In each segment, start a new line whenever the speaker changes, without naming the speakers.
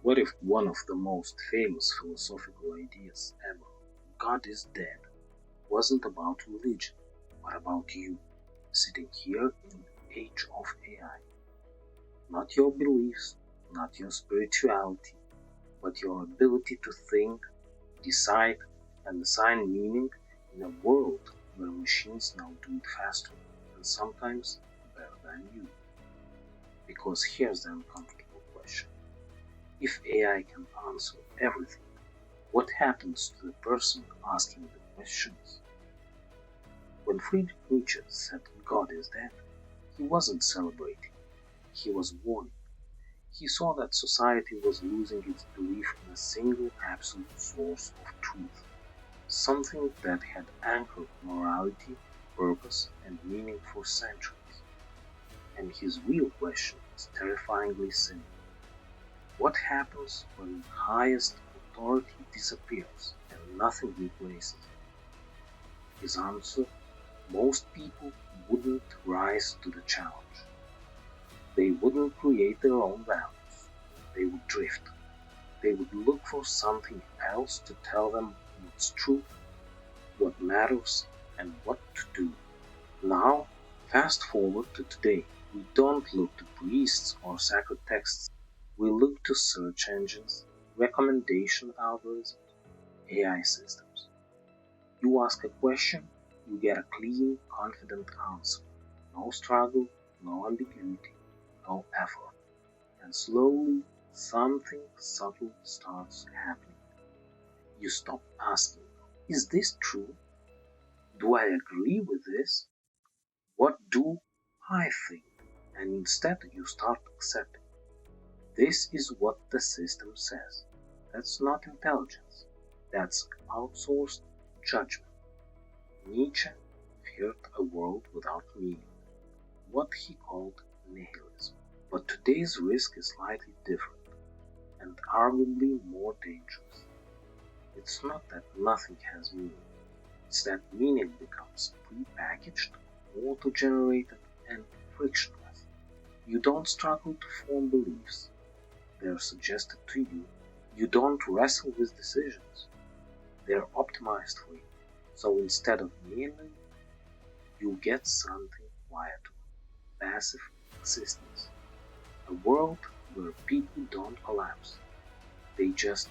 What if one of the most famous philosophical ideas ever, God is dead, wasn't about religion, but about you, sitting here in the age of AI? Not your beliefs, not your spirituality, but your ability to think, decide, and assign meaning in a world where machines now do it faster and sometimes better than you. Because here's the uncomfortable question. If AI can answer everything, what happens to the person asking the questions? When Friedrich Nietzsche said God is dead, he wasn't celebrating, he was warning. He saw that society was losing its belief in a single absolute source of truth, something that had anchored morality, purpose, and meaning for centuries. And his real question is terrifyingly simple. What happens when the highest authority disappears and nothing replaces it? His answer: most people wouldn't rise to the challenge. They wouldn't create their own values. They would drift. They would look for something else to tell them what's true, what matters, and what to do. Now, fast forward to today. We don't look to priests or sacred texts. We look to search engines, recommendation algorithms, AI systems. You ask a question, you get a clean, confident answer. No struggle, no ambiguity, no effort. And slowly, something subtle starts happening. You stop asking, is this true? Do I agree with this? What do I think? And instead, you start accepting. This is what the system says. That's not intelligence. That's outsourced judgment. Nietzsche feared a world without meaning, what he called nihilism. But today's risk is slightly different and arguably more dangerous. It's not that nothing has meaning, it's that meaning becomes prepackaged, auto-generated, and frictionless. You don't struggle to form beliefs, they're suggested to you. You don't wrestle with decisions, they're optimized for you. So instead of meaning, you get something quieter, passive existence. A world where people don't collapse, they just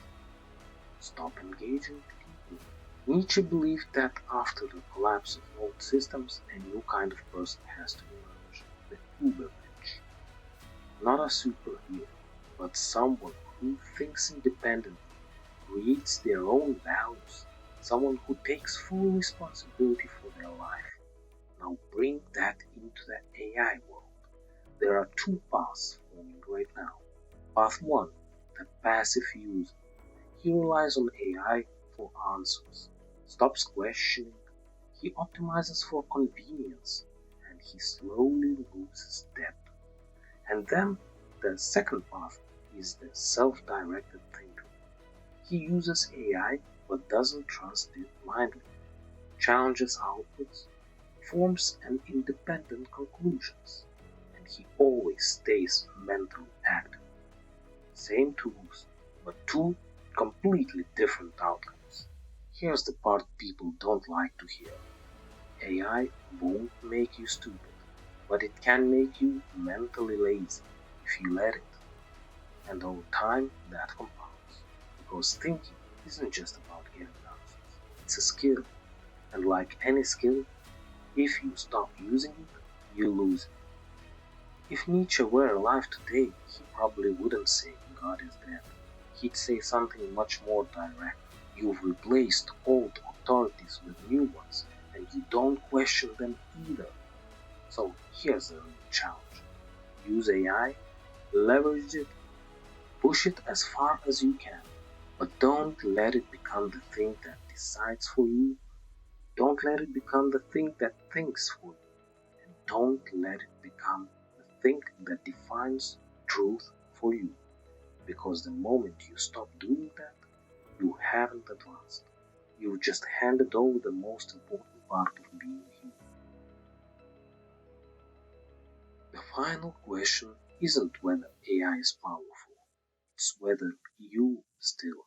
stop engaging deeply. Nietzsche believed that after the collapse of old systems, a new kind of person has to emerge, the Ubermensch. Not a superhero, but someone who thinks independently, creates their own values, someone who takes full responsibility for their life. Now bring that into the AI world. There are two paths forming right now. Path 1, the passive user. He relies on AI for answers, stops questioning, he optimizes for convenience, and he slowly loses depth. And then the second path is the self-directed thinker. He uses AI but doesn't trust it blindly, challenges outputs, forms an independent conclusions, and he always stays mentally active. Same tools, but two completely different outcomes. Here's the part people don't like to hear. AI won't make you stupid, but it can make you mentally lazy if you let it. And over time, that compounds. Because thinking isn't just about getting answers, it's a skill. And like any skill, if you stop using it, you lose it. If Nietzsche were alive today, he probably wouldn't say God is dead. He'd say something much more direct. You've replaced old authorities with new ones, and you don't question them either. So here's the real challenge. Use AI, leverage it, push it as far as you can, but don't let it become the thing that decides for you. Don't let it become the thing that thinks for you. And don't let it become the thing that defines truth for you. Because the moment you stop doing that, you haven't advanced. You've just handed over the most important part of being human. The final question isn't whether AI is powerful, doubts whether you still